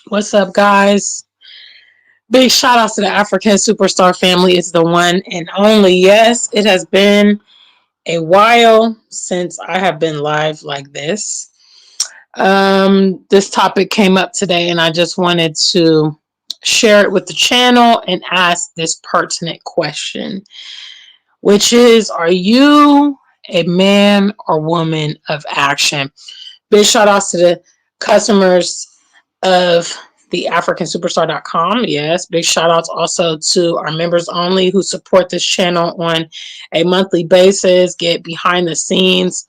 What's up, guys? Big shout outs to the African Superstar family. It's the one and only. Yes, it has been a while since I have been live like this. This topic came up today, and I just wanted to share it with the channel and ask this pertinent question, which is: are you a man or woman of action? Big shout outs to the customers of the Afrikansuperstar.com. Yes, big shout outs also to our members only who support this channel on a monthly basis, get behind the scenes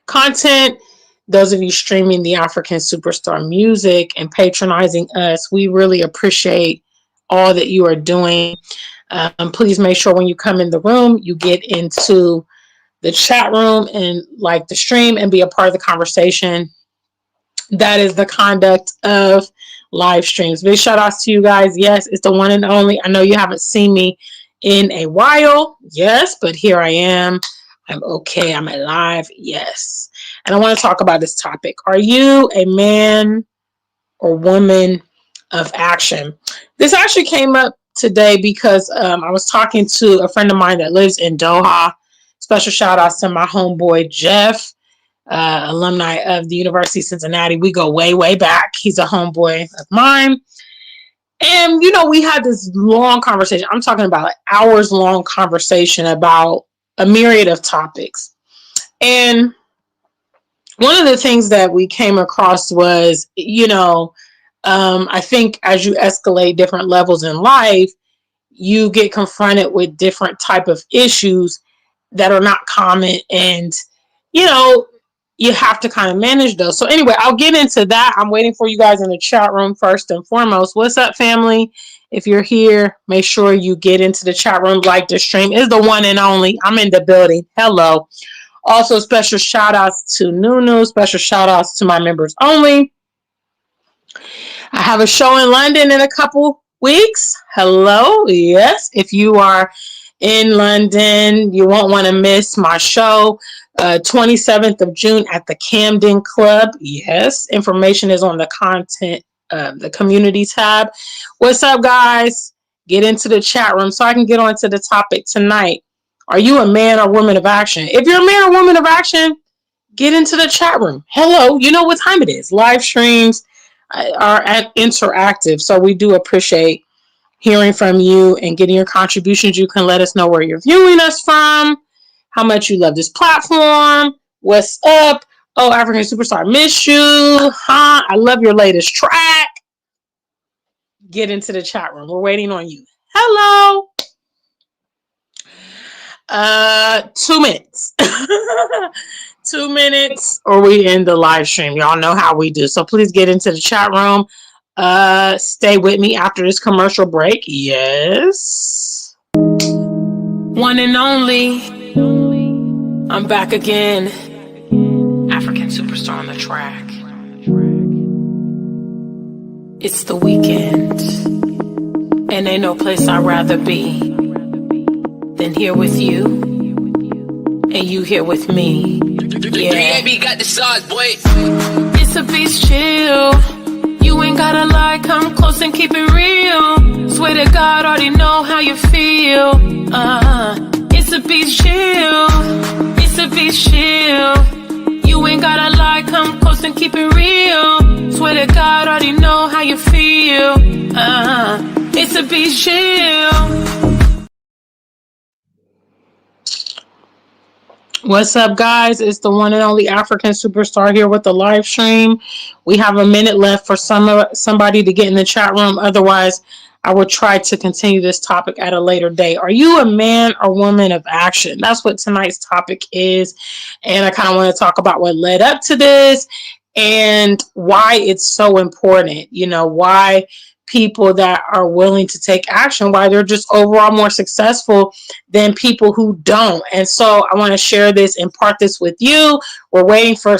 content. Those of you streaming the African Superstar music and patronizing us, we really appreciate all that you are doing. Please make sure when you come in the room, you get into the chat room and like the stream and be a part of the conversation. That is the conduct of live streams. Big shout outs to you guys. Yes, it's the one and only. I know you haven't seen me in a while. Yes, but here I am. I'm okay. I'm alive. Yes. And I want to talk about this topic. Are you a man or woman of action? This actually came up today because I was talking to a friend of mine that lives in Doha. Special shout outs to my homeboy, Jeff. Alumni of the University of Cincinnati. We go way, way back. He's a homeboy of mine. And, we had this long conversation. I'm talking about an hours long conversation about a myriad of topics. And one of the things that we came across was, I think as you escalate different levels in life, you get confronted with different type of issues that are not common. And, you have to kind of manage those. So anyway, I'll get into that. I'm waiting for you guys in the chat room first and foremost. What's up, family? If you're here, make sure you get into the chat room, like the stream. Is the one and only. I'm in the building. Hello. Also, special shout outs to Nunu. Special shout outs to my members only. I have a show in London in a couple weeks. Hello. Yes. If you are in London, you won't want to miss my show. 27th of June at the Camden Club. Yes, information is on the content, the community tab. What's up, guys? Get into the chat room so I can get on to the topic tonight. Are you a man or woman of action? If you're a man or woman of action, get into the chat room. Hello, you know what time it is. Live streams are interactive, so we do appreciate hearing from you and getting your contributions. You can let us know where you're viewing us from, how much you love this platform. What's up? Oh, African Superstar, miss you. Huh? I love your latest track. Get into the chat room. We're waiting on you. Hello. 2 minutes. 2 minutes or we end the live stream. Y'all know how we do. So please get into the chat room. Stay with me after this commercial break. Yes. One and only. I'm back again. African Superstar on the track. It's the weekend, and ain't no place I'd rather be than here with you, and you here with me. Yeah. Got the sauce, boy. It's a beach chill. You ain't gotta lie, come close and keep it real. Swear to God, already know how you feel. It's a beach chill. It's a beach chill. You ain't gotta lie, come close and keep it real. Swear to God, already know how you feel. It's a beach chill. What's up, guys? It's the one and only African Superstar here with the live stream. We have a minute left for somebody to get in the chat room. Otherwise, I will try to continue this topic at a later date. Are you a man or woman of action? That's what tonight's topic is. And I kind of want to talk about what led up to this and why it's so important. Why people that are willing to take action, why they're just overall more successful than people who don't. And so I want to share this, impart this with you. We're waiting for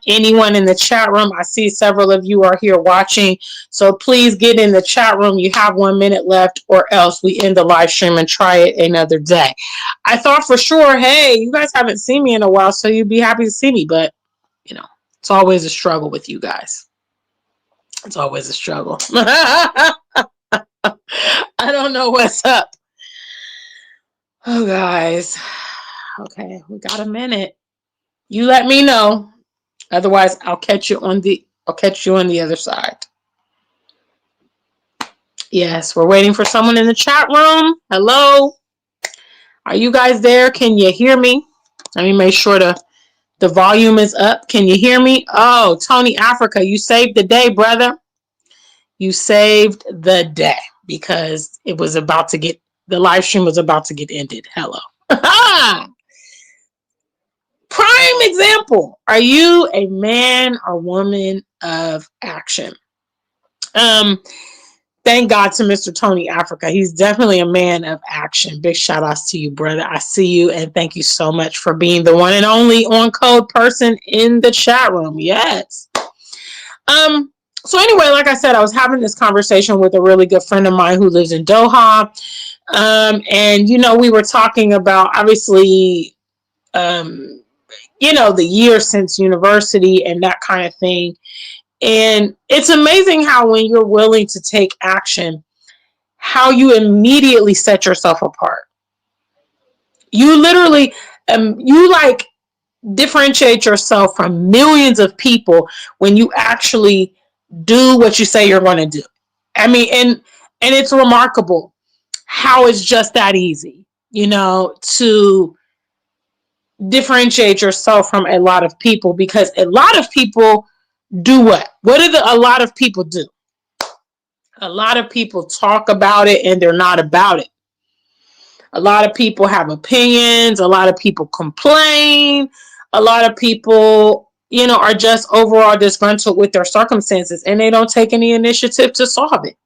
anyone in the chat room. I see several of you are here watching. So please get in the chat room. You have 1 minute left, or else we end the live stream and try it another day. I thought for sure, hey, you guys haven't seen me in a while, so you'd be happy to see me. But, it's always a struggle with you guys. It's always a struggle. I don't know what's up. Oh, guys. Okay, we got a minute. You let me know. Otherwise, I'll catch you on the other side. Yes, we're waiting for someone in the chat room. Hello. Are you guys there? Can you hear me? Let me make sure the volume is up. Can you hear me? Oh, Tony Africa, you saved the day, brother. You saved the day because the live stream was about to get ended. Hello. Prime example. Are you a man or woman of action? Thank God to Mr. Tony Africa. He's definitely a man of action. Big shout outs to you, brother. I see you, and thank you so much for being the one and only on code person in the chat room. Yes. So anyway, like I said, I was having this conversation with a really good friend of mine who lives in Doha. And we were talking about obviously the year since university and that kind of thing. And it's amazing how when you're willing to take action, how you immediately set yourself apart. You literally, you like differentiate yourself from millions of people when you actually do what you say you're going to do. I mean, and it's remarkable how it's just that easy, to differentiate yourself from a lot of people, because a lot of people do what? What do a lot of people do? A lot of people talk about it and they're not about it. A lot of people have opinions. A lot of people complain. A lot of people, are just overall disgruntled with their circumstances and they don't take any initiative to solve it.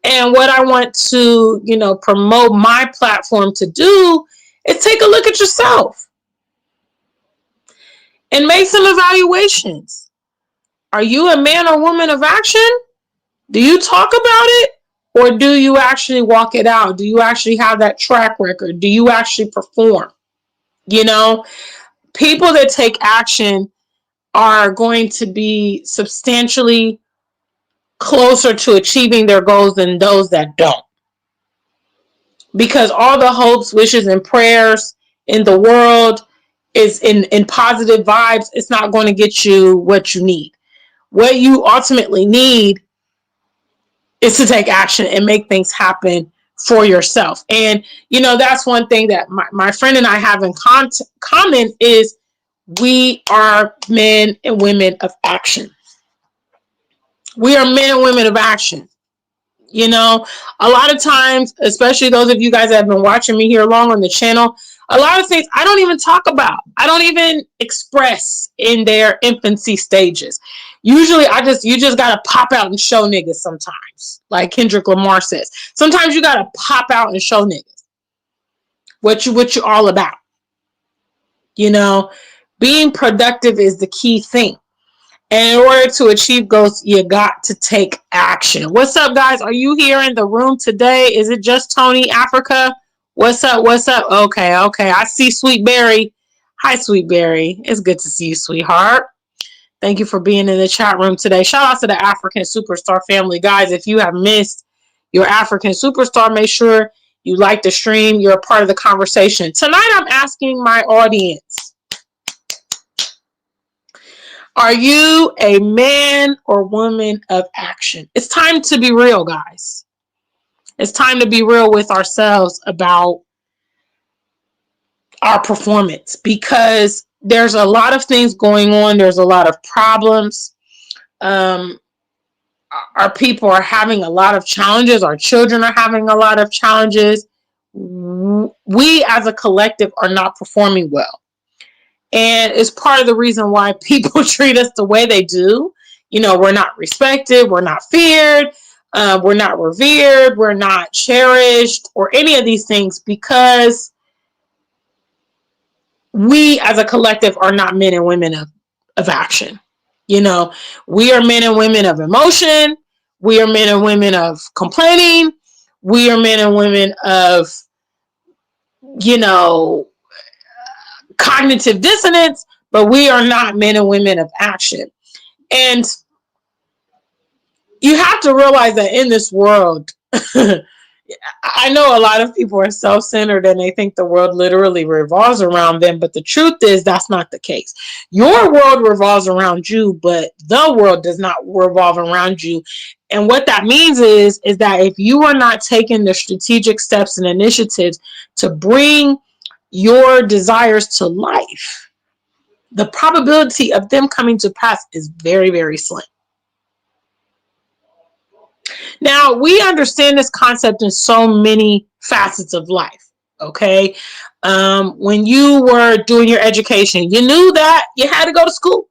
And what I want to, promote my platform to do is take a look at yourself and make some evaluations. Are you a man or woman of action? Do you talk about it? Or do you actually walk it out? Do you actually have that track record? Do you actually perform? People that take action are going to be substantially closer to achieving their goals than those that don't. Because all the hopes, wishes, and prayers in the world is in positive vibes. It's not going to get you what you need. What you ultimately need is to take action and make things happen for yourself. And, that's one thing that my friend and I have in common is we are men and women of action. We are men and women of action. A lot of times, especially those of you guys that have been watching me here long on the channel, a lot of things I don't even talk about. I don't even express in their infancy stages. Usually you just gotta pop out and show niggas sometimes. Like Kendrick Lamar says. Sometimes you gotta pop out and show niggas what you all about. Being productive is the key thing. And in order to achieve goals, you got to take action. What's up, guys? Are you here in the room today? Is it just Tony Africa? What's up? What's up? Okay. I see Sweet Berry. Hi, Sweet Berry. It's good to see you, sweetheart. Thank you for being in the chat room today. Shout out to the African Superstar family. Guys, if you have missed your African Superstar, make sure you like the stream. You're a part of the conversation. Tonight, I'm asking my audience, are you a man or woman of action? It's time to be real, guys. It's time to be real with ourselves about our performance, because there's a lot of things going on. There's a lot of problems. Our people are having a lot of challenges. Our children are having a lot of challenges. We as a collective are not performing well. And it's part of the reason why people treat us the way they do. We're not respected. We're not feared. We're not revered. We're not cherished or any of these things, because we as a collective are not men and women of action. We are men and women of emotion. We are men and women of complaining. We are men and women of, cognitive dissonance, but we are not men and women of action. And You have to realize that in this world, I know a lot of people are self-centered and they think the world literally revolves around them, but the truth is that's not the case. Your world revolves around you, but the world does not revolve around you. And what that means is that if you are not taking the strategic steps and initiatives to bring your desires to life, the probability of them coming to pass is very, very slim. Now, we understand this concept in so many facets of life. Okay. When you were doing your education, you knew that you had to go to school.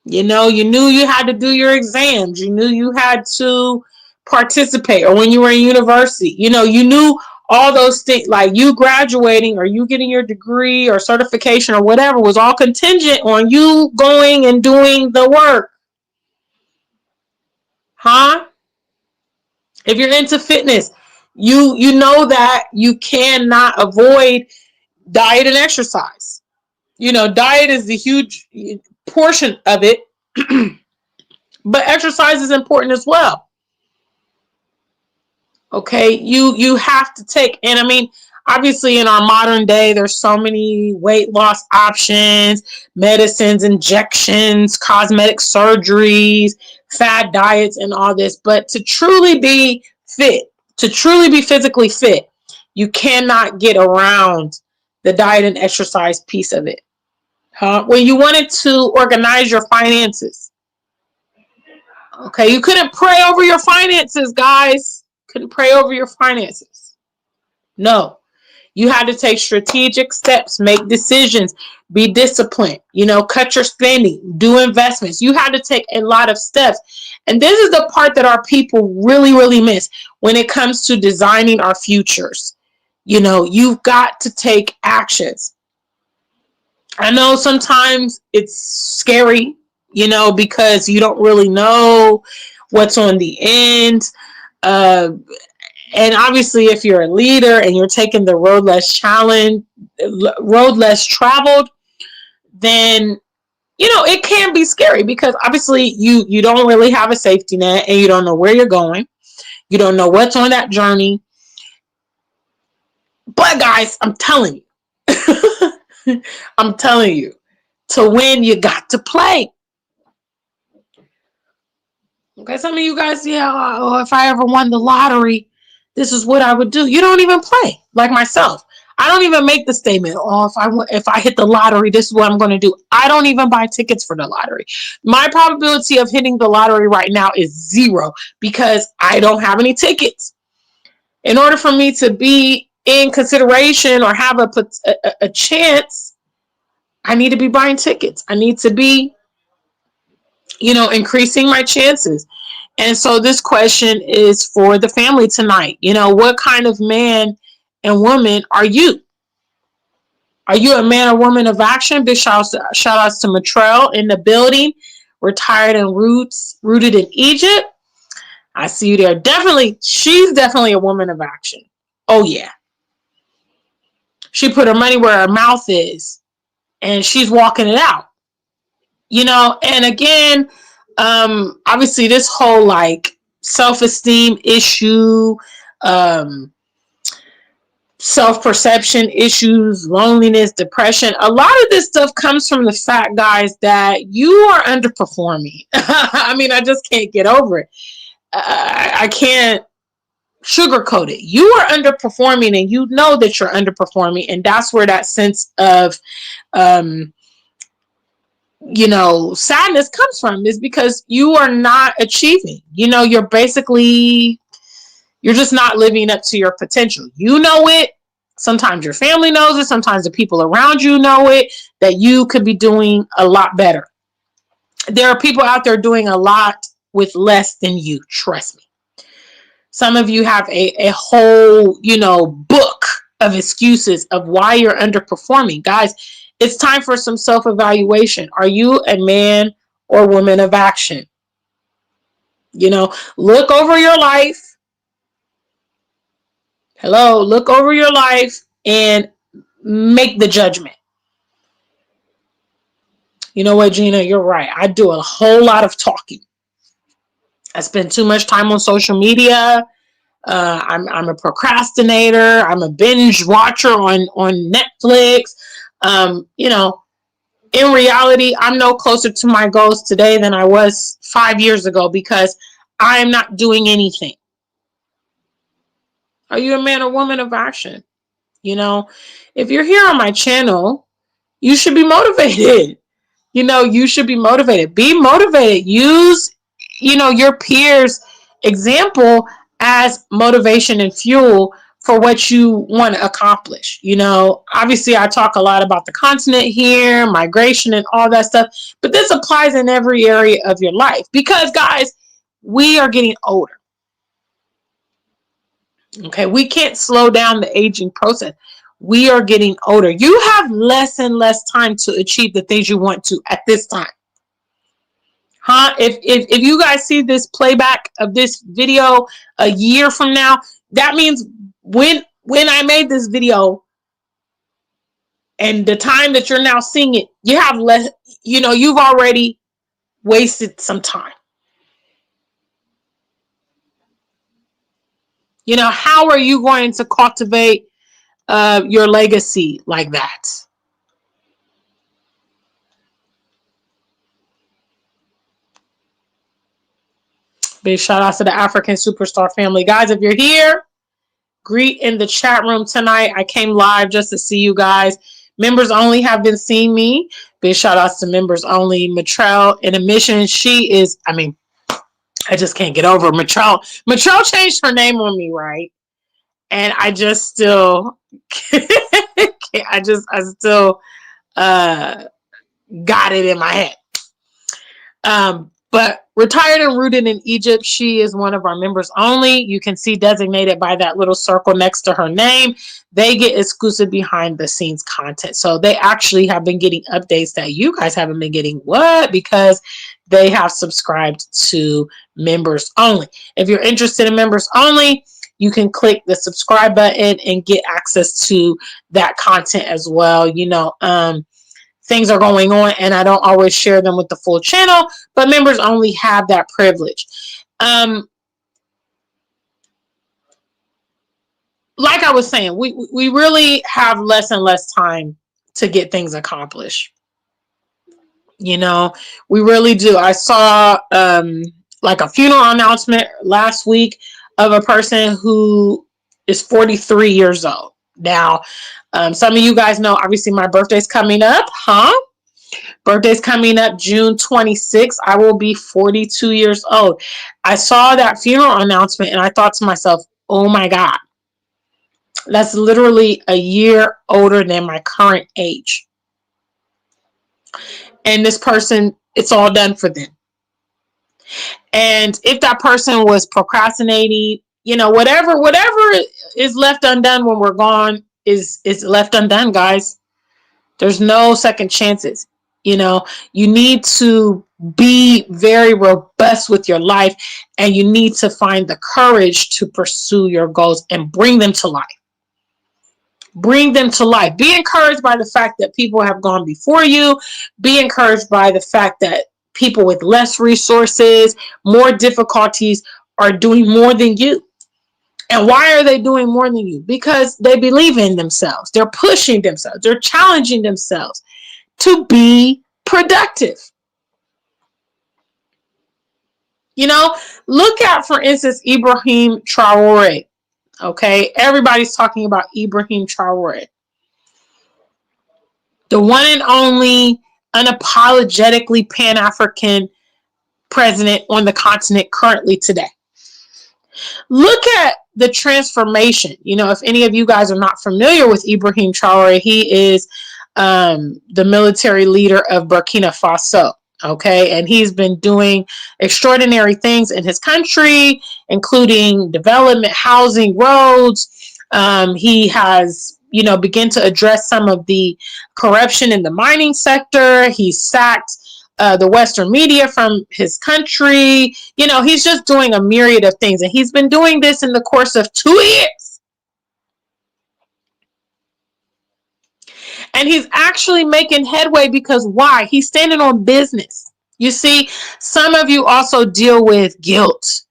You knew you had to do your exams. You knew you had to participate. Or when you were in university, you knew all those things, like you graduating or you getting your degree or certification or whatever was all contingent on you going and doing the work. Huh? If you're into fitness, you know that you cannot avoid diet and exercise. Diet is the huge portion of it, but exercise is important as well. Okay, you have to take, and I mean, obviously in our modern day there's so many weight loss options, medicines, injections, cosmetic surgeries, fad diets, and all this, but to truly be fit, to truly be physically fit, you cannot get around the diet and exercise piece of it. When you wanted to organize your finances, okay, you couldn't pray over your finances, guys. Couldn't pray over your finances. No, you had to take strategic steps, make decisions, be disciplined, cut your spending, do investments. You had to take a lot of steps. And this is the part that our people really, really miss when it comes to designing our futures. You've got to take actions. I know sometimes it's scary, because you don't really know what's on the end. Uh, and obviously, if you're a leader and you're taking the road less traveled, then it can be scary because obviously you don't really have a safety net and you don't know where you're going. You don't know what's on that journey. But guys, I'm telling you, I'm telling you, to win, you got to play. Okay, some of you guys, yeah, oh, if I ever won the lottery, this is what I would do. You don't even play, like myself. I don't even make the statement, oh, if I hit the lottery, this is what I'm going to do. I don't even buy tickets for the lottery. My probability of hitting the lottery right now is zero because I don't have any tickets. In order for me to be in consideration or have a chance, I need to be buying tickets. I need to be, increasing my chances. And so this question is for the family tonight. What kind of man and woman are you? Are you a man or woman of action? Big shout outs to Matrell in the building. Retired and rooted in Egypt. I see you there. Definitely, she's definitely a woman of action. Oh yeah. She put her money where her mouth is and she's walking it out. And again, obviously this whole like self-esteem issue, um, self-perception issues, loneliness, depression, a lot of this stuff comes from the fact, guys, that you are underperforming. I mean, I just can't get over it. I can't sugarcoat it. You are underperforming and you know that you're underperforming, and that's where that sense of um sadness comes from, is because you are not achieving. You're just not living up to your potential. It. Sometimes your family knows it. Sometimes the people around you know it, that you could be doing a lot better. There are people out there doing a lot with less than you. Trust me. Some of you have a whole, book of excuses of why you're underperforming. Guys, it's time for some self-evaluation. Are you a man or woman of action? Look over your life. Hello, look over your life and make the judgment. You know what, Gina? You're right. I do a whole lot of talking. I spend too much time on social media. I'm a procrastinator. I'm a binge watcher on Netflix. You know, in reality, I'm no closer to my goals today than I was 5 years ago because I am not doing anything. Are you a man or woman of action? You know, if you're here on my channel, you should be motivated. You know, you should be motivated. Be motivated. Use, your peers' example as motivation and fuel for what you want to accomplish. Obviously, I talk a lot about the continent here, migration, and all that stuff, but this applies in every area of your life because, guys, we are getting older. Okay, we can't slow down the aging process. We are getting older. You have less and less time to achieve the things you want to at this time. If you guys see this playback of this video a year from now, that means when I made this video and the time that you're now seeing it, you have less, you've already wasted some time. How are you going to cultivate your legacy like that? Big shout out to the African Superstar family. Guys, if you're here, greet in the chat room tonight. I came live just to see you guys. Members only have been seeing me. Big shout outs to members only. Matrell in a mission. She is, I just can't get over Matrell. Matrell changed her name on me, right? And I just still, I still got it in my head. But retired and rooted in Egypt, she is one of our members only. You can see designated by that little circle next to her name. They get exclusive behind the scenes content. So they actually have been getting updates that you guys haven't been getting. What? Because they have subscribed to members only. If you're interested in members only, you can click the subscribe button and get access to that content as well. Things are going on and I don't always share them with the full channel, but members only have that privilege. Like I was saying, we really have less and less time to get things accomplished. We really do. I saw like a funeral announcement last week of a person who is 43 years old. Now, some of you guys know, obviously, my birthday's coming up, Birthday's coming up June 26th. I will be 42 years old. I saw that funeral announcement and I thought to myself, oh my God, that's literally a year older than my current age. And this person, it's all done for them. And if that person was procrastinating, whatever is left undone when we're gone is left undone, guys. There's no second chances. You need to be very robust with your life and you need to find the courage to pursue your goals and bring them to life. Bring them to life. Be encouraged by the fact that people have gone before you. Be encouraged by the fact that people with less resources, more difficulties are doing more than you. And why are they doing more than you? Because they believe in themselves. They're pushing themselves. They're challenging themselves to be productive. Look at, for instance, Ibrahim Traore. Okay, everybody's talking about Ibrahim Traore, the one and only unapologetically Pan-African president on the continent currently today. Look at the transformation. If any of you guys are not familiar with Ibrahim Traore, he is the military leader of Burkina Faso. Okay, and he's been doing extraordinary things in his country, including development, housing, roads. He has, begun to address some of the corruption in the mining sector. He sacked the Western media from his country. He's just doing a myriad of things, and he's been doing this in the course of 2 years. And he's actually making headway because why? He's standing on business. You see, some of you also deal with guilt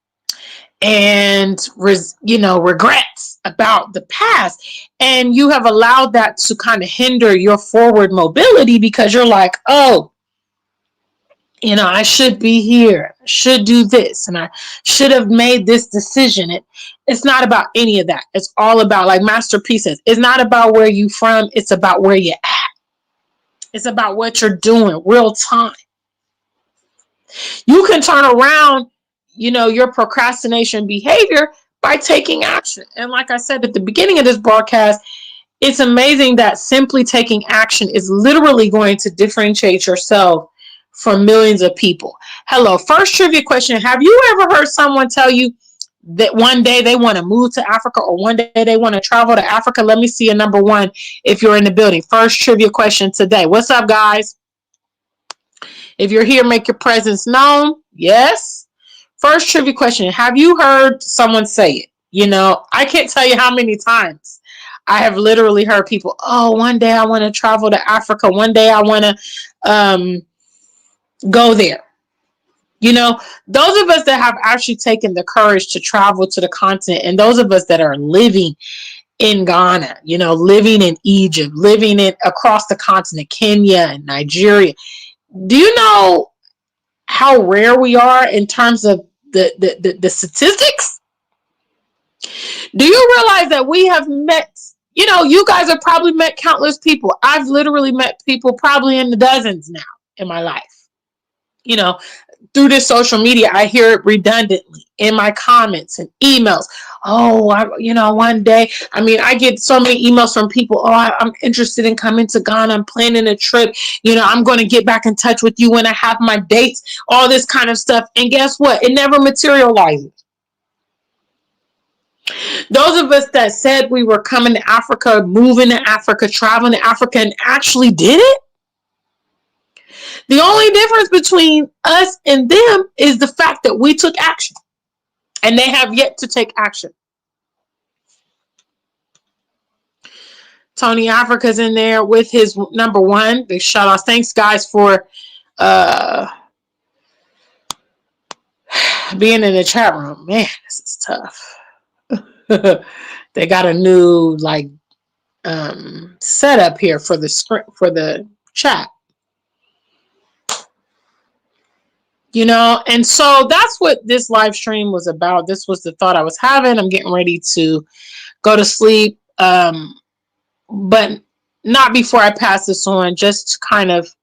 and regrets about the past, and you have allowed that to kind of hinder your forward mobility because you're like, oh, I should be here, I should do this, and I should have made this decision. It's not about any of that. It's all about, like Master P says, it's not about where you from, it's about where you're at. It's about what you're doing real time. You can turn around, your procrastination behavior by taking action. And like I said at the beginning of this broadcast, it's amazing that simply taking action is literally going to differentiate yourself from millions of people. Hello, first trivia question. Have you ever heard someone tell you that one day they want to move to Africa or one day they want to travel to Africa? Let me see a number one if you're in the building. First trivia question today. What's up, guys? If you're here, make your presence known. Yes. First trivia question. Have you heard someone say it? I can't tell you how many times I have literally heard people, oh, one day I want to travel to Africa. One day I want to go there. Those of us that have actually taken the courage to travel to the continent, and those of us that are living in Ghana, living in Egypt, living in across the continent, Kenya and Nigeria. Do you know how rare we are in terms of the statistics? Do you realize that we have met, you guys have probably met countless people. I've literally met people probably in the dozens now in my life. Through this social media, I hear it redundantly in my comments and emails. Oh, one day, I get so many emails from people. Oh, I'm interested in coming to Ghana. I'm planning a trip. I'm going to get back in touch with you when I have my dates, all this kind of stuff. And guess what? It never materializes. Those of us that said we were coming to Africa, moving to Africa, traveling to Africa, and actually did it, the only difference between us and them is the fact that we took action, and they have yet to take action. Tony Africa's in there with his number one. Big shout outs. Thanks, guys, for being in the chat room. Man, this is tough. They got a new setup here for the chat. And so that's what this live stream was about. This was the thought I was having. I'm getting ready to go to sleep, but not before I pass this on. Just to kind of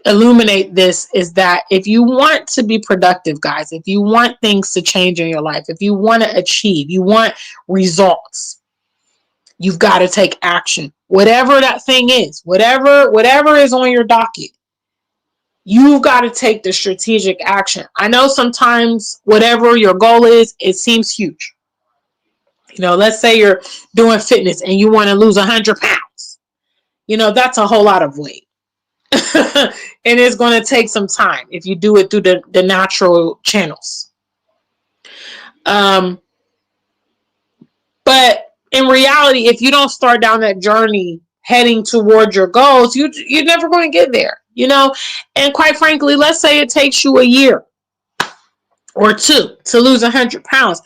illuminate this, is that if you want to be productive, guys, if you want things to change in your life, if you want to achieve, you want results, you've got to take action. Whatever that thing is, whatever is on your docket, you've got to take the strategic action. I know sometimes whatever your goal is, it seems huge. Let's say you're doing fitness and you want to lose 100 pounds. That's a whole lot of weight. And it's going to take some time if you do it through the natural channels. But in reality, if you don't start down that journey heading towards your goals, you're never going to get there. And quite frankly, let's say it takes you a year or two to lose 100 pounds.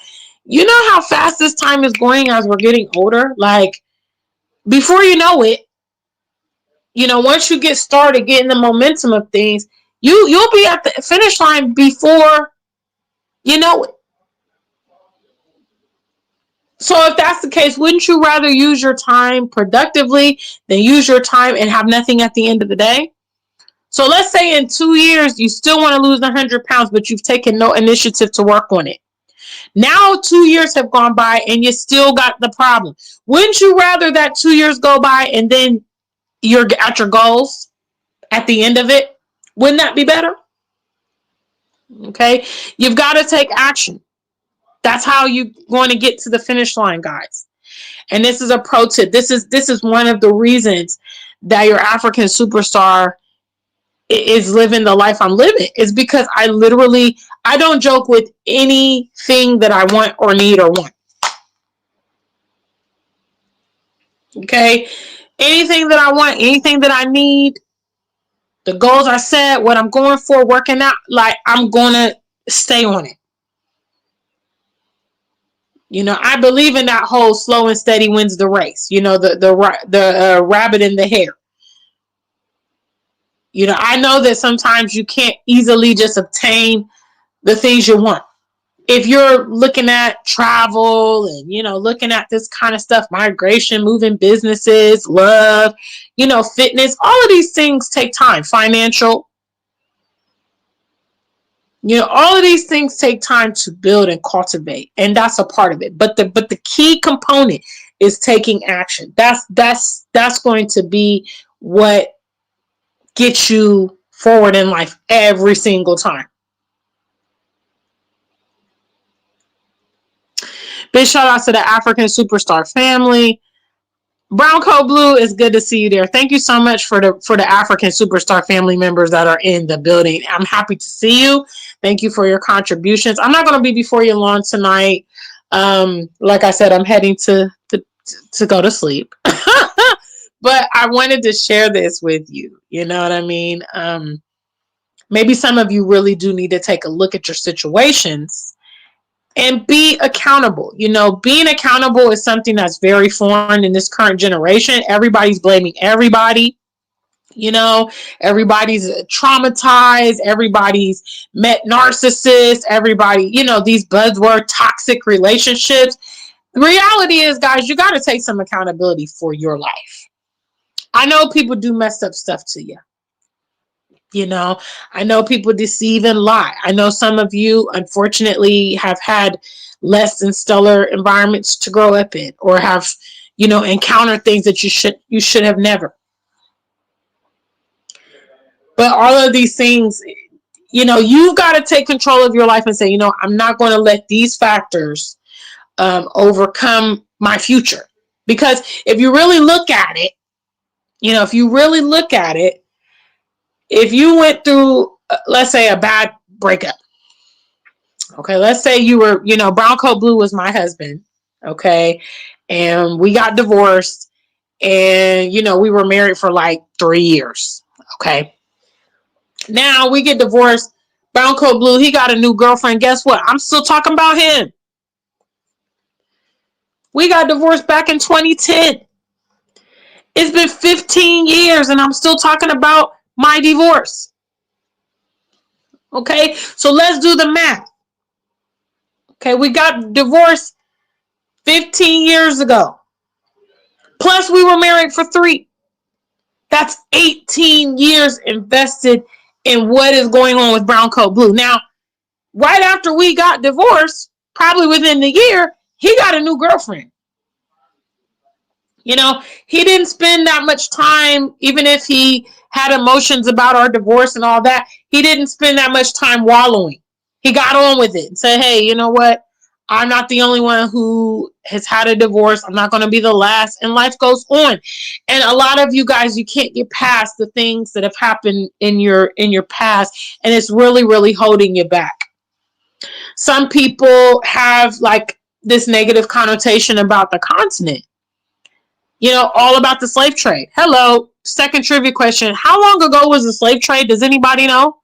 You know how fast this time is going as we're getting older? Like, before you know it, once you get started getting the momentum of things, you'll be at the finish line before you know it. So if that's the case, wouldn't you rather use your time productively than use your time and have nothing at the end of the day? So let's say in 2 years, you still want to lose 100 pounds, but you've taken no initiative to work on it. Now 2 years have gone by and you still got the problem. Wouldn't you rather that 2 years go by and then you're at your goals at the end of it? Wouldn't that be better? Okay. You've got to take action. That's how you're going to get to the finish line, guys. And this is a pro tip. This is one of the reasons that your African superstar is living the life I'm living, is because I don't joke with anything that I want or need or want. Okay. Anything that I want, anything that I need, The goals I set, what I'm going for, working out, like I'm going to stay on it. I believe in that whole slow and steady wins the race. The rabbit and the hare. I know that sometimes you can't easily just obtain the things you want. If you're looking at travel and, looking at this kind of stuff, migration, moving businesses, love, fitness, all of these things take time. Financial, all of these things take time to build and cultivate, and that's a part of it. But the key component is taking action. That's going to be what gets you forward in life every single time. Big shout out to the African Superstar family. Brown Coat Blue, is good to see you there. Thank you so much for the African Superstar family members that are in the building. I'm happy to see you. Thank you for your contributions. I'm not going to be before you long tonight. Like I said, I'm heading to go to sleep. But I wanted to share this with you. You know what I mean? Maybe some of you really do need to take a look at your situations and be accountable. Being accountable is something that's very foreign in this current generation. Everybody's blaming everybody. Everybody's traumatized. Everybody's met narcissists. Everybody, these buzzword toxic relationships. The reality is, guys, you got to take some accountability for your life. I know people do messed up stuff to you. I know people deceive and lie. I know some of you, unfortunately, have had less than stellar environments to grow up in, or have, encountered things that you should have never. But all of these things, you've got to take control of your life and say, I'm not going to let these factors overcome my future. Because if you really look at it, if you went through, let's say, a bad breakup. Okay, let's say you were, Brown Coat Blue was my husband. Okay, and we got divorced, and we were married for like 3 years. Okay, now we get divorced. Brown Coat Blue, he got a new girlfriend. Guess what? I'm still talking about him. We got divorced back in 2010. It's been 15 years and I'm still talking about my divorce. Okay, so let's do the math. Okay, we got divorced 15 years ago. Plus we were married for 3. That's 18 years invested in what is going on with Brown Coat Blue. Now, right after we got divorced, probably within the year, he got a new girlfriend. He didn't spend that much time, even if he had emotions about our divorce and all that, he didn't spend that much time wallowing. He got on with it and said, hey, you know what? I'm not the only one who has had a divorce. I'm not going to be the last. And life goes on. And a lot of you guys, you can't get past the things that have happened in your past. And it's really, really holding you back. Some people have like this negative connotation about the continent. All about the slave trade. Hello. Second trivia question. How long ago was the slave trade? Does anybody know?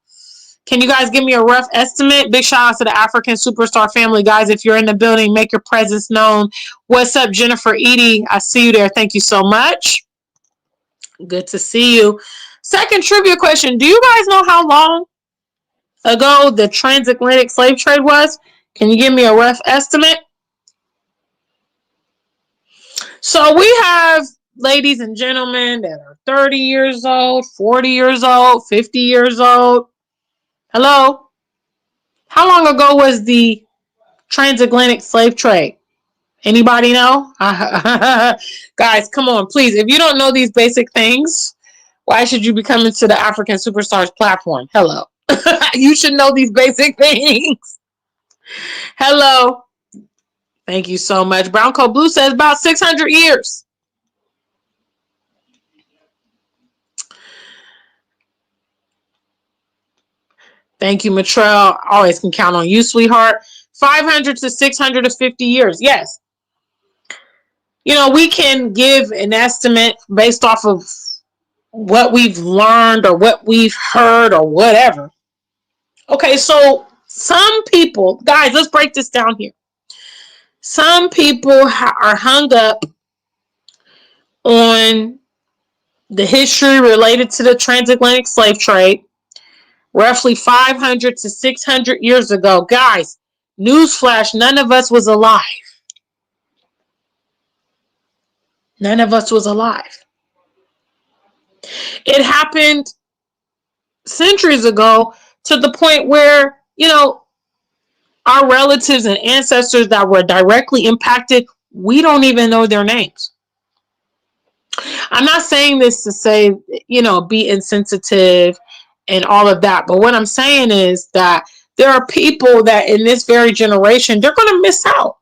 Can you guys give me a rough estimate? Big shout out to the African Superstar family, guys. If you're in the building, make your presence known. What's up, Jennifer Edie? I see you there. Thank you so much. Good to see you. Second trivia question. Do you guys know how long ago the transatlantic slave trade was? Can you give me a rough estimate? So we have ladies and gentlemen that are 30 years old, 40 years old, 50 years old. Hello? How long ago was the transatlantic slave trade? Anybody know? Guys, come on, please. If you don't know these basic things, why should you be coming to the African Superstars platform? Hello. You should know these basic things. Hello. Thank you so much. Brown Coat Blue says about 600 years. Thank you, Mitrell. Always can count on you, sweetheart. 500 to 650 years. Yes. We can give an estimate based off of what we've learned or what we've heard or whatever. Okay, so some people, guys, let's break this down here. Some people are hung up on the history related to the transatlantic slave trade, roughly 500 to 600 years ago. Guys, newsflash, none of us was alive. None of us was alive. It happened centuries ago to the point where, our relatives and ancestors that were directly impacted, we don't even know their names. I'm not saying this to say, be insensitive and all of that. But what I'm saying is that there are people that in this very generation, they're going to miss out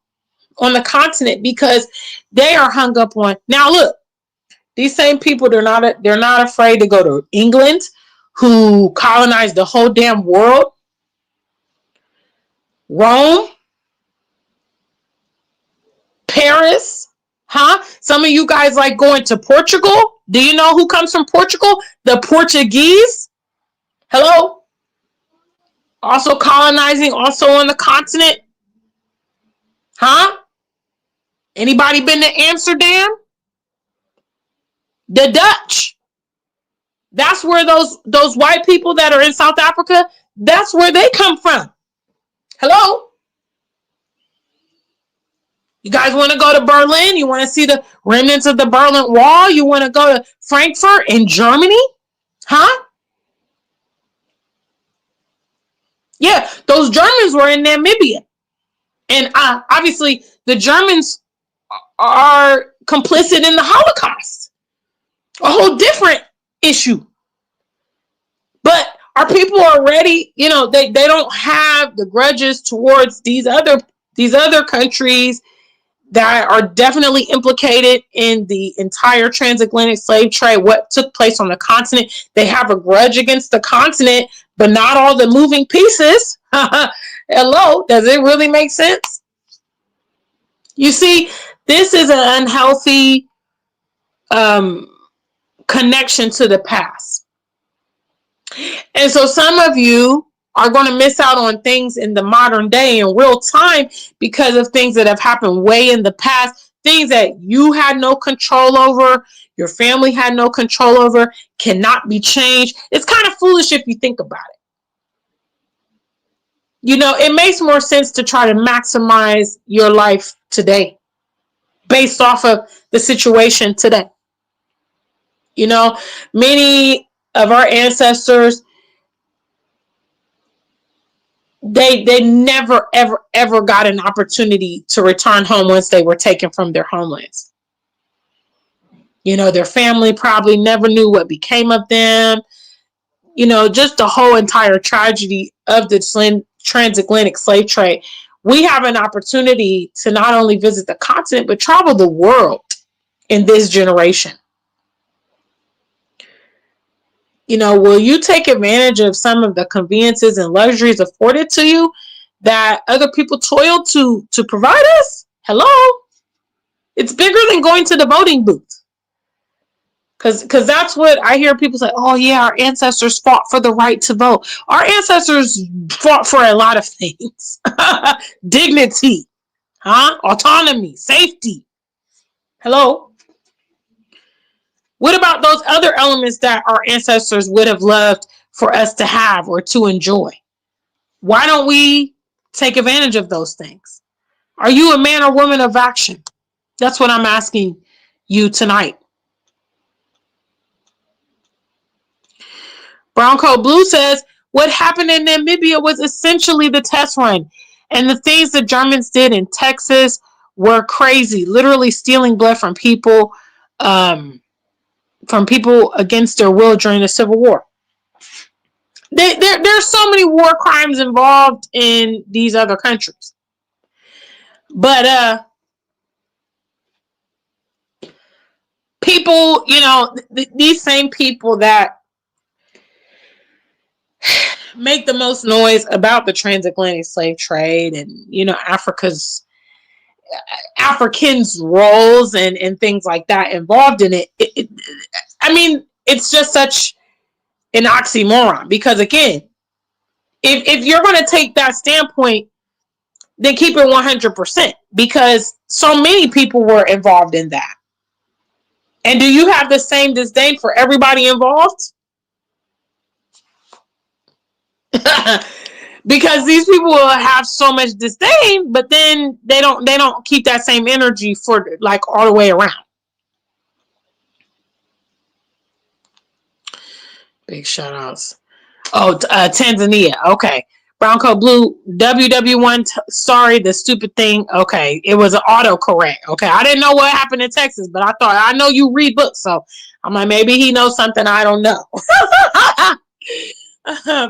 on the continent because they are hung up on. Now, look, these same people, they're not afraid to go to England, who colonized the whole damn world. Rome, Paris, huh? Some of you guys like going to Portugal. Do you know who comes from Portugal? The Portuguese. Hello? Also colonizing, also on the continent. Huh? Anybody been to Amsterdam? The Dutch. That's where those white people that are in South Africa, that's where they come from. Hello? You guys want to go to Berlin? You want to see the remnants of the Berlin Wall? You want to go to Frankfurt in Germany? Huh? Yeah, those Germans were in Namibia. And obviously, the Germans are complicit in the Holocaust. A whole different issue. But our people are ready, they don't have the grudges towards these other countries that are definitely implicated in the entire transatlantic slave trade, what took place on the continent. They have a grudge against the continent, but not all the moving pieces. Hello, does it really make sense? You see, this is an unhealthy connection to the past. And so some of you are going to miss out on things in the modern day in real time because of things that have happened way in the past, things that you had no control over, your family had no control over, cannot be changed. It's kind of foolish if you think about it. It makes more sense to try to maximize your life today based off of the situation today. Many of our ancestors, they never, ever got an opportunity to return home once they were taken from their homelands. Their family probably never knew what became of them. Just the whole entire tragedy of the transatlantic slave trade. We have an opportunity to not only visit the continent, but travel the world in this generation. Will you take advantage of some of the conveniences and luxuries afforded to you that other people toiled to provide us? Hello? It's bigger than going to the voting booth. Because that's what I hear people say, oh yeah, our ancestors fought for the right to vote. Our ancestors fought for a lot of things. Dignity, autonomy, safety. Hello? What about those other elements that our ancestors would have loved for us to have or to enjoy? Why don't we take advantage of those things? Are you a man or woman of action? That's what I'm asking you tonight. Brown Coat Blue says, what happened in Namibia was essentially the test run. And the things the Germans did in Texas were crazy. Literally stealing blood from people against their will during the Civil War. There's so many war crimes involved in these other countries. But people, these same people that make the most noise about the transatlantic slave trade and, Africans' roles and things like that involved in it. I mean, it's just such an oxymoron because again, if you're going to take that standpoint, then keep it 100% because so many people were involved in that. And do you have the same disdain for everybody involved? Because these people will have so much disdain, but then they don't keep that same energy for like all the way around. Big shout outs. Oh, Tanzania. Okay. Brown coat blue WW1. Sorry, the stupid thing. Okay, it was an autocorrect. Okay, I didn't know what happened in Texas, but I know you read books, so I'm like maybe he knows something I don't know.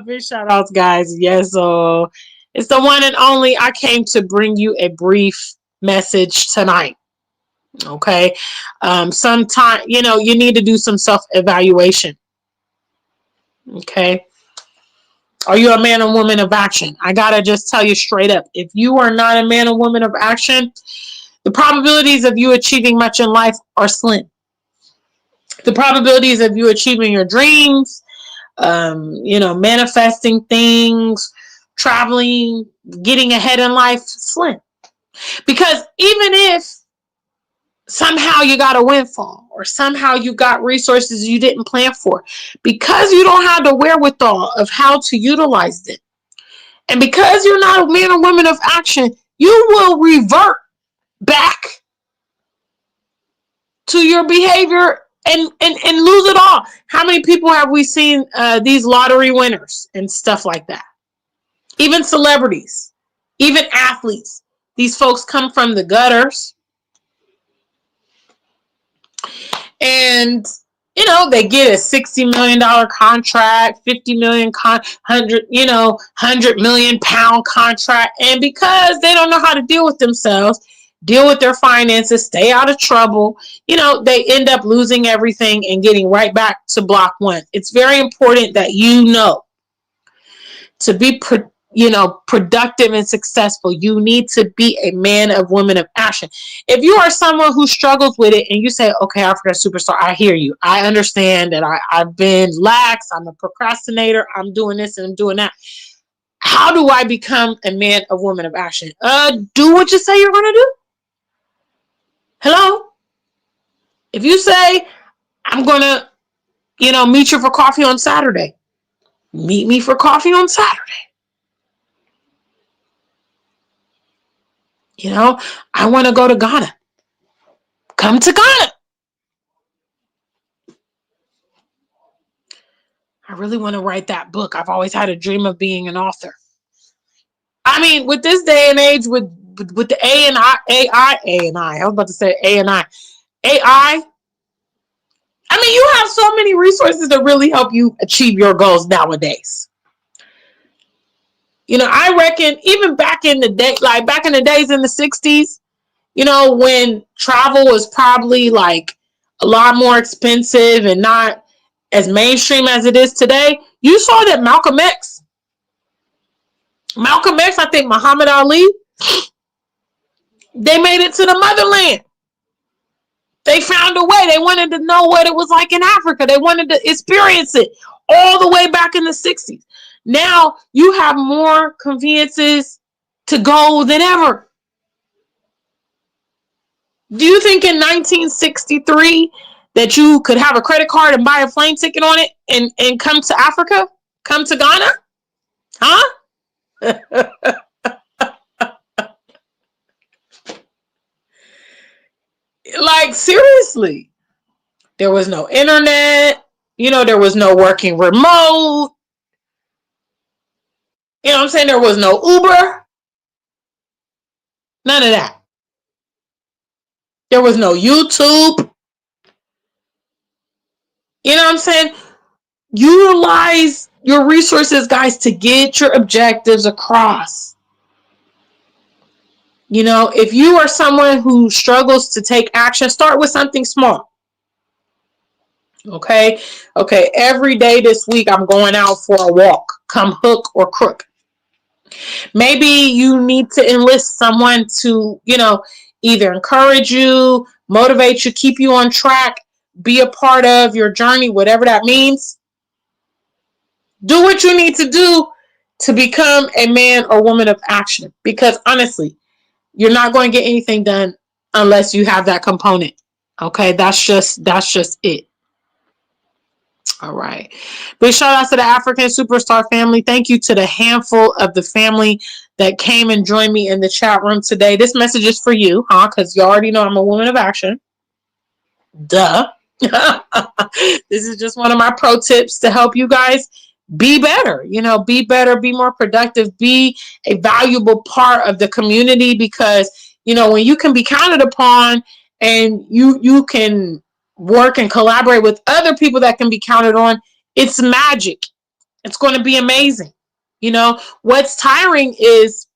Big shout outs, guys. Yes, so it's the one and only. I came to bring you a brief message tonight. Okay, sometime you need to do some self evaluation. Okay, are you a man or woman of action? I gotta just tell you straight up. If you are not a man or woman of action, the probabilities of you achieving much in life are slim. The probabilities of you achieving your dreams, manifesting things, traveling, getting ahead in life, slim. Because even if somehow you got a windfall or somehow you got resources you didn't plan for, because you don't have the wherewithal of how to utilize it, and because you're not a man or woman of action, you will revert back to your behavior and lose it all. How many people have we seen these lottery winners and stuff like that? Even celebrities, even athletes. These folks come from the gutters and they get a $60 million contract, 50 million 100 million pound contract, and because they don't know how to deal with themselves, deal with their finances, stay out of trouble, they end up losing everything and getting right back to block one. It's very important that to be productive and successful, you need to be a man of woman of action. If you are someone who struggles with it and you say, okay, African superstar, I hear you. I understand that I've been lax. I'm a procrastinator. I'm doing this and I'm doing that. How do I become a man of woman of action? Do what you say you're going to do. Hello? If you say, I'm going to, meet you for coffee on Saturday, meet me for coffee on Saturday. I want to go to Ghana. Come to Ghana. I really want to write that book. I've always had a dream of being an author. I mean, with this day and age, with the I was about to say A and I. AI. I mean, you have so many resources to really help you achieve your goals nowadays. I reckon even back in the day, like back in the days in the 60s, when travel was probably like a lot more expensive and not as mainstream as it is today, you saw that Malcolm X, I think Muhammad Ali, they made it to the motherland. They found a way. They wanted to know what it was like in Africa. They wanted to experience it all the way back in the 60s. Now you have more conveniences to go than ever. Do you think in 1963 that you could have a credit card and buy a plane ticket on it and come to Africa? Come to Ghana? Huh? Like, seriously. There was no internet. There was no working remote. You know what I'm saying? There was no Uber. None of that. There was no YouTube. You know what I'm saying? Utilize your resources, guys, to get your objectives across. If you are someone who struggles to take action, start with something small. Okay. Every day this week, I'm going out for a walk, come hook or crook. Maybe you need to enlist someone to, either encourage you, motivate you, keep you on track be a part of your journey, whatever that means. Do what you need to do to become a man or woman of action. Because honestly, you're not going to get anything done unless you have that component. Okay, that's just it. All right. Big shout out to the African Superstar family. Thank you to the handful of the family that came and joined me in the chat room today. This message is for you, huh? Because you already know I'm a woman of action. Duh. This is just one of my pro tips to help you guys be better. Be better, be more productive, be a valuable part of the community, because when you can be counted upon and you can work and collaborate with other people that can be counted on, it's magic. It's going to be amazing. What's tiring is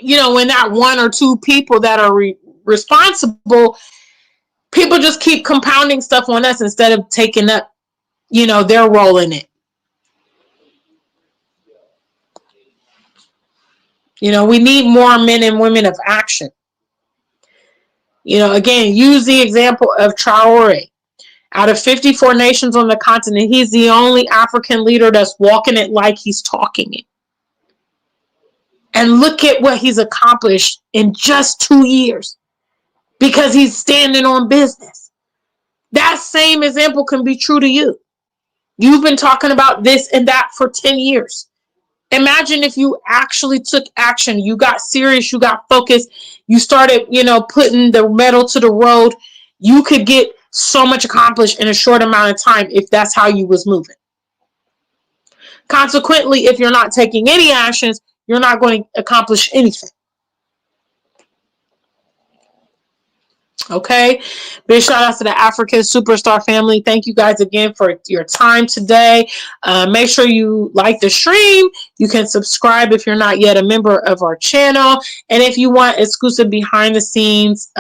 when that one or two people that are responsible, people just keep compounding stuff on us instead of taking up their role in it. We need more men and women of action. Again, use the example of Traore. Out of 54 nations on the continent, he's the only African leader that's walking it like he's talking it. And look at what he's accomplished in just 2 years, because he's standing on business. That same example can be true to you. You've been talking about this and that for 10 years. Imagine if you actually took action, you got serious, you got focused, you started, putting the metal to the road. You could get so much accomplished in a short amount of time if that's how you was moving. Consequently, if you're not taking any actions, you're not going to accomplish anything. Okay. Big shout out to the African Superstar family. Thank you guys again for your time today. Make sure you like the stream. You can subscribe if you're not yet a member of our channel. And if you want exclusive behind the scenes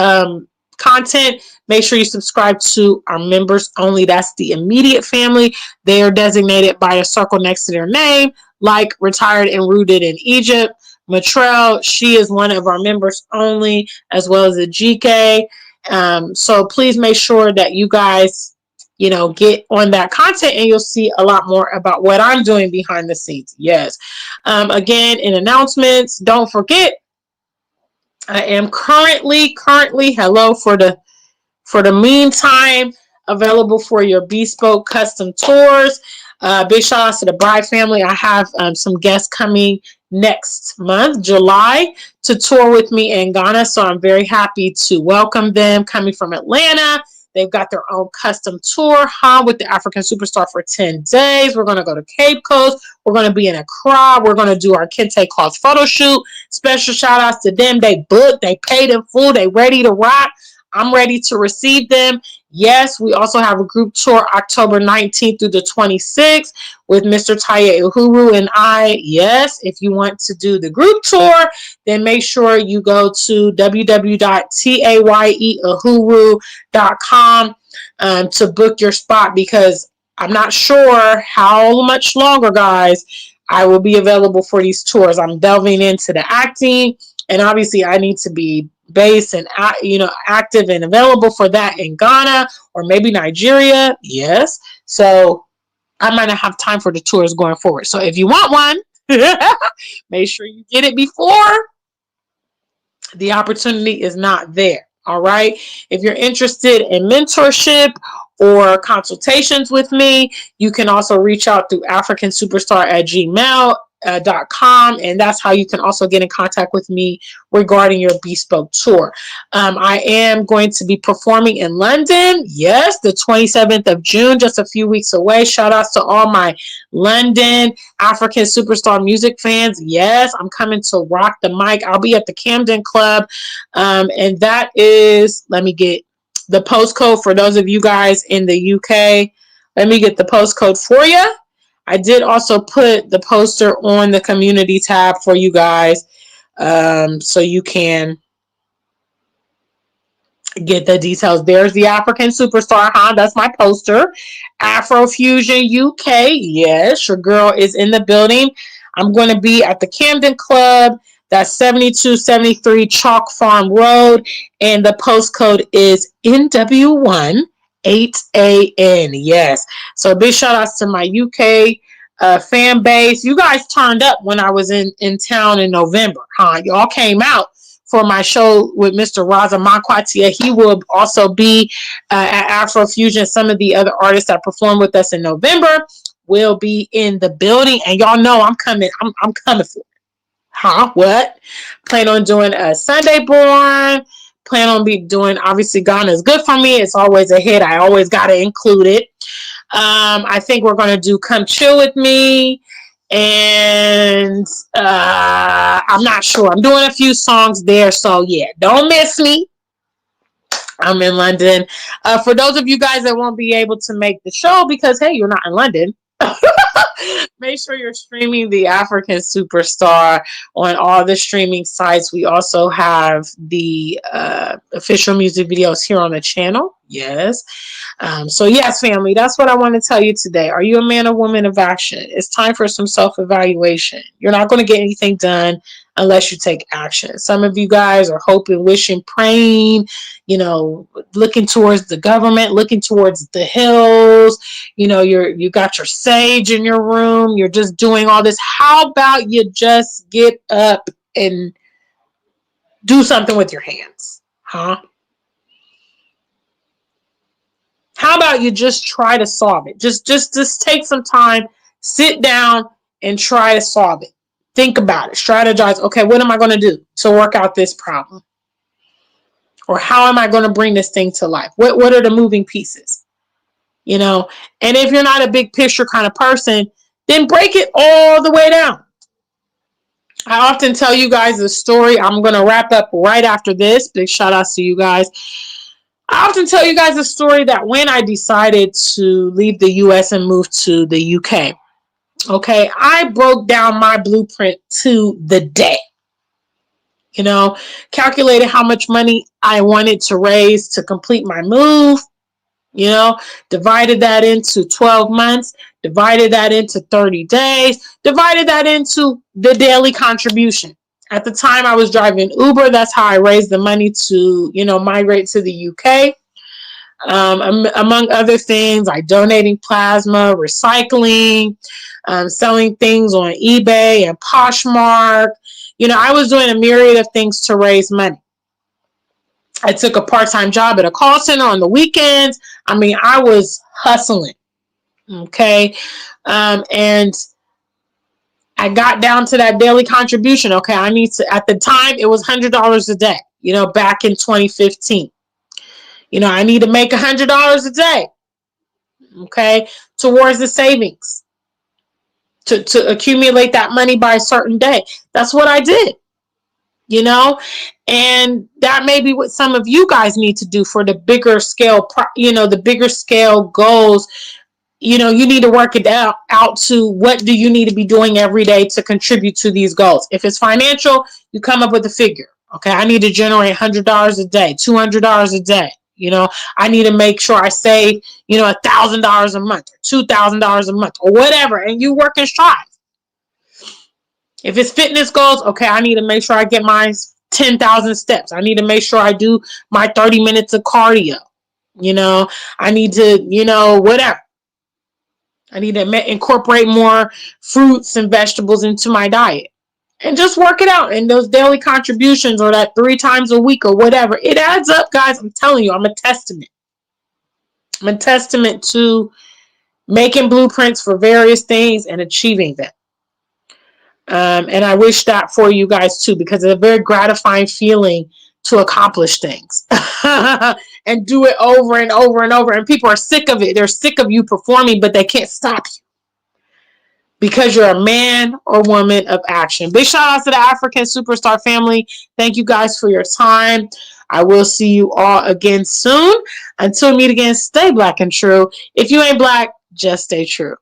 content, make sure you subscribe to our members only. That's the immediate family. They are designated by a circle next to their name, like retired and rooted in Egypt. Matrell, she is one of our members only, as well as the GK. So please make sure that you guys, get on that content, and you'll see a lot more about what I'm doing behind the scenes. Yes. Again, in announcements, don't forget, I am currently, hello, for the meantime, available for your bespoke custom tours. Big shout out to the Bride family. I have some guests coming next month, July, to tour with me in Ghana. So I'm very happy to welcome them, coming from Atlanta. They've got their own custom tour, with the African Superstar for 10 days. We're going to go to Cape Coast. We're going to be in Accra. We're going to do our Kente Cloth photo shoot. Special shout outs to them. They booked, they paid in full, they ready to rock. I'm ready to receive them. Yes, we also have a group tour October 19th through the 26th with Mr. Taye, Uhuru, and I. Yes, if you want to do the group tour, then make sure you go to www.tayeuhuru.com to book your spot, because I'm not sure how much longer, guys, I will be available for these tours. I'm delving into the acting, and obviously I need to be based and active and available for that in Ghana or maybe Nigeria. Yes. So I might not have time for the tours going forward. So if you want one, make sure you get it before the opportunity is not there. All right. If you're interested in mentorship or consultations with me, you can also reach out through africansuperstar@gmail.com, and that's how you can also get in contact with me regarding your bespoke tour. I am going to be performing in London. Yes, the 27th of June, just a few weeks away. Shout outs to all my London African Superstar music fans. Yes, I'm coming to rock the mic. I'll be at the Camden Club, and that is, let me get the postcode for those of you guys in the UK. Let me get the postcode for you. I did also put the poster on the community tab for you guys, so you can get the details. There's the African Superstar, That's my poster. Afrofusion UK. Yes, your girl is in the building. I'm going to be at the Camden Club. That's 7273 Chalk Farm Road. And the postcode is NW1 8 a.m. Yes. So big shout outs to my UK fan base. You guys turned up when I was in town in November, huh? Y'all came out for my show with Mr. Raza Makwatia. He will also be at Afrofusion. Some of the other artists that perform with us in November will be in the building, and y'all know I'm coming. I'm coming for it. Huh? What? Plan on doing a Sunday Born. Plan on be doing, obviously Ghana is good for me. It's always a hit. I always got to include it. I think we're going to do Come Chill With Me. And I'm not sure. I'm doing a few songs there. So yeah, don't miss me. I'm in London. For those of you guys that won't be able to make the show because, hey, you're not in London. Make sure you're streaming the African Superstar on all the streaming sites. We also have the official music videos here on the channel. Yes. So yes, family, that's what I want to tell you today. Are you a man or woman of action? It's time for some self-evaluation. You're not going to get anything done unless you take action. Some of you guys are hoping, wishing, praying, looking towards the government, looking towards the hills. You got your sage in your room. You're just doing all this. How about you just get up and do something with your hands? Huh? How about you just try to solve it? Just take some time, sit down and try to solve it. Think about it. Strategize. Okay, what am I going to do to work out this problem? Or how am I going to bring this thing to life? What are the moving pieces? And if you're not a big picture kind of person, then break it all the way down. I often tell you guys a story. I'm going to wrap up right after this. Big shout outs to you guys. I often tell you guys a story that when I decided to leave the US and move to the UK, okay, I broke down my blueprint to the day. Calculated how much money I wanted to raise to complete my move, divided that into 12 months, divided that into 30 days, divided that into the daily contribution. At the time I was driving Uber. That's how I raised the money to, migrate to the UK. Among other things, like donating plasma, recycling, selling things on eBay and Poshmark. I was doing a myriad of things to raise money. I took a part-time job at a call center on the weekends. I was hustling. Okay. And I got down to that daily contribution. Okay. I need to, at the time, it was $100 a day, back in 2015. I need to make $100 a day. Okay. Towards the savings. To accumulate that money by a certain day. That's what I did. And that may be what some of you guys need to do for the bigger scale, the bigger scale goals. You need to work it out to what do you need to be doing every day to contribute to these goals. If it's financial, you come up with a figure. Okay, I need to generate $100 a day, $200 a day. I need to make sure I save, $1,000 a month, or $2,000 a month, or whatever. And you work and strive. If it's fitness goals, okay, I need to make sure I get my 10,000 steps. I need to make sure I do my 30 minutes of cardio. I need to, whatever. I need to incorporate more fruits and vegetables into my diet. And just work it out. And those daily contributions or that 3 times a week or whatever, it adds up, guys. I'm telling you, I'm a testament. I'm a testament to making blueprints for various things and achieving them. And I wish that for you guys too, because it's a very gratifying feeling to accomplish things and do it over and over and over. And people are sick of it. They're sick of you performing, but they can't stop you because you're a man or woman of action. Big shout out to the African Superstar family. Thank you guys for your time. I will see you all again soon. Until we meet again, stay black and true. If you ain't black, just stay true.